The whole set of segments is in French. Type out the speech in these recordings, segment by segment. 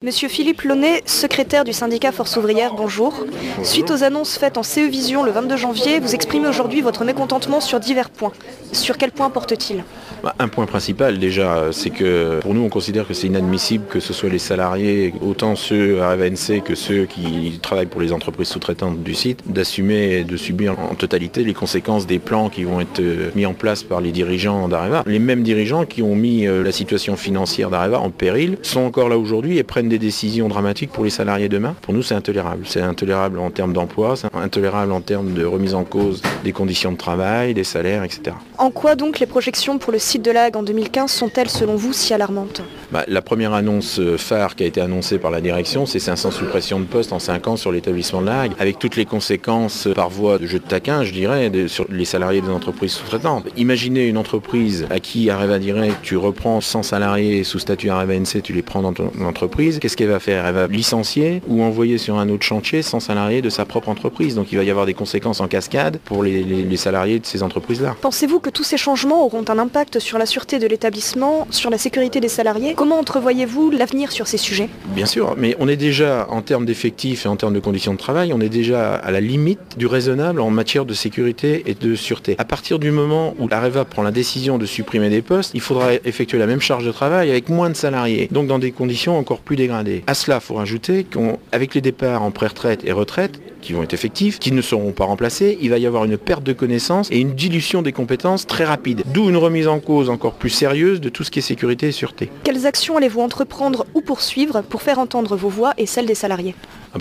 Monsieur Philippe Launay, secrétaire du syndicat Force Ouvrière, bonjour. Suite aux annonces faites en CE Vision le 22 janvier, vous exprimez aujourd'hui votre mécontentement sur divers points. Sur quel point porte-t-il ? Un point principal déjà, c'est que pour nous on considère que c'est inadmissible que ce soit les salariés, autant ceux à RNC que ceux qui travaillent pour les entreprises sous-traitantes du site, d'assumer et de subir en totalité les conséquences des plans qui vont être mis en place par les dirigeants d'Areva. Les mêmes dirigeants qui ont mis la situation financière d'Areva en péril sont encore là aujourd'hui et prennent des décisions dramatiques pour les salariés demain. Pour nous c'est intolérable. C'est intolérable en termes d'emploi, c'est intolérable en termes de remise en cause des conditions de travail, des salaires, etc. En quoi donc les projections pour le site de La Hague en 2015 sont-elles selon vous si alarmantes ? La première annonce phare qui a été annoncée par la direction, c'est 500 suppressions de postes en 5 ans sur l'établissement de La Hague, avec toutes les conséquences par voie de jeu de taquin, je dirais, sur les salariés des entreprises sous-traitantes. Imaginez une entreprise à qui Areva dirait tu reprends 100 salariés sous statut Areva NC, tu les prends dans ton entreprise, qu'est-ce qu'elle va faire ? Elle va licencier ou envoyer sur un autre chantier 100 salariés de sa propre entreprise. Donc il va y avoir des conséquences en cascade pour les salariés de ces entreprises-là. Pensez-vous que tous ces changements auront un impact sur la sûreté de l'établissement, sur la sécurité des salariés ? Comment entrevoyez-vous l'avenir sur ces sujets ? Bien sûr, mais on est déjà, en termes d'effectifs et en termes de conditions de travail, on est déjà à la limite du raisonnable en matière de sécurité et de sûreté. À partir du moment où Areva prend la décision de supprimer des postes, il faudra effectuer la même charge de travail avec moins de salariés, donc dans des conditions encore plus dégradées. À cela, il faut rajouter qu'avec les départs en pré-retraite et retraite, qui vont être effectifs, qui ne seront pas remplacés, il va y avoir une perte de connaissances et une dilution des compétences très rapide. D'où une remise en cause encore plus sérieuse de tout ce qui est sécurité et sûreté. Quelles actions allez-vous entreprendre ou poursuivre pour faire entendre vos voix et celles des salariés ?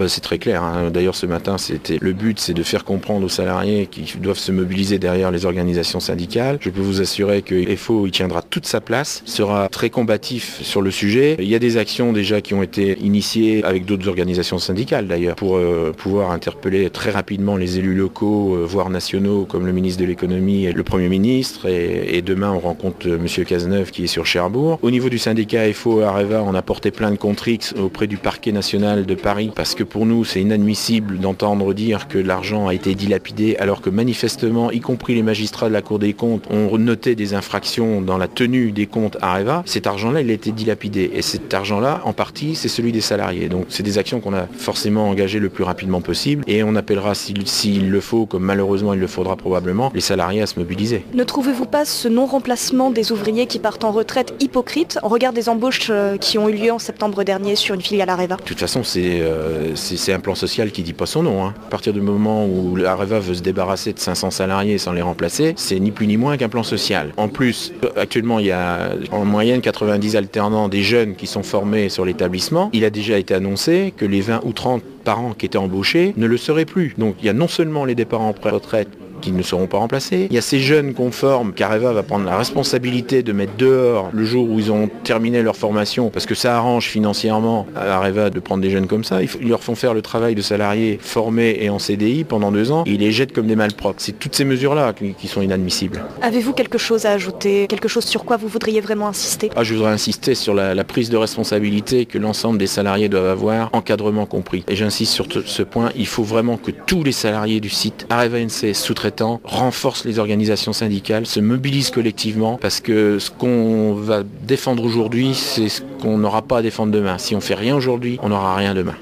C'est très clair. D'ailleurs, ce matin, le but, c'est de faire comprendre aux salariés qui doivent se mobiliser derrière les organisations syndicales. Je peux vous assurer que FO y tiendra toute sa place, sera très combatif sur le sujet. Il y a des actions déjà qui ont été initiées avec d'autres organisations syndicales d'ailleurs pour pouvoir interpeller très rapidement les élus locaux, voire nationaux, comme le ministre de l'économie et le Premier ministre. Et demain, on rencontre M. Cazeneuve qui est sur Cherbourg. Au niveau du syndicat FO Areva, on a porté plainte contre X auprès du parquet national de Paris parce que pour nous, c'est inadmissible d'entendre dire que l'argent a été dilapidé alors que manifestement, y compris les magistrats de la Cour des comptes, ont noté des infractions dans la tenue des comptes Areva. Cet argent-là, il a été dilapidé. Et cet argent-là, en partie, c'est celui des salariés. Donc, c'est des actions qu'on a forcément engagées le plus rapidement possible. Et on appellera, s'il le faut, comme malheureusement il le faudra probablement, les salariés à se mobiliser. Ne trouvez-vous pas ce non-remplacement des ouvriers qui partent en retraite hypocrite en regard des embauches qui ont eu lieu en septembre dernier sur une filiale Areva ? De toute façon, c'est un plan social qui dit pas son nom. À partir du moment où Areva veut se débarrasser de 500 salariés sans les remplacer, c'est ni plus ni moins qu'un plan social. En plus, actuellement, il y a en moyenne 90 alternants, des jeunes qui sont formés sur l'établissement. Il a déjà été annoncé que les 20 ou 30 parents qui étaient embauchés ne le seraient plus. Donc il y a non seulement les départs en pré-retraite qui ne seront pas remplacés. Il y a ces jeunes qu'on forme qu'Areva va prendre la responsabilité de mettre dehors le jour où ils ont terminé leur formation, parce que ça arrange financièrement à Areva de prendre des jeunes comme ça. Ils leur font faire le travail de salariés formés et en CDI pendant 2 ans, et ils les jettent comme des malpropres. C'est toutes ces mesures-là qui sont inadmissibles. Avez-vous quelque chose à ajouter, quelque chose sur quoi vous voudriez vraiment insister ? Je voudrais insister sur la prise de responsabilité que l'ensemble des salariés doivent avoir, encadrement compris. Et j'insiste sur ce point, il faut vraiment que tous les salariés du site Areva NC sous-traitants renforce les organisations syndicales, se mobilisent collectivement parce que ce qu'on va défendre aujourd'hui, c'est ce qu'on n'aura pas à défendre demain. Si on fait rien aujourd'hui, on n'aura rien demain.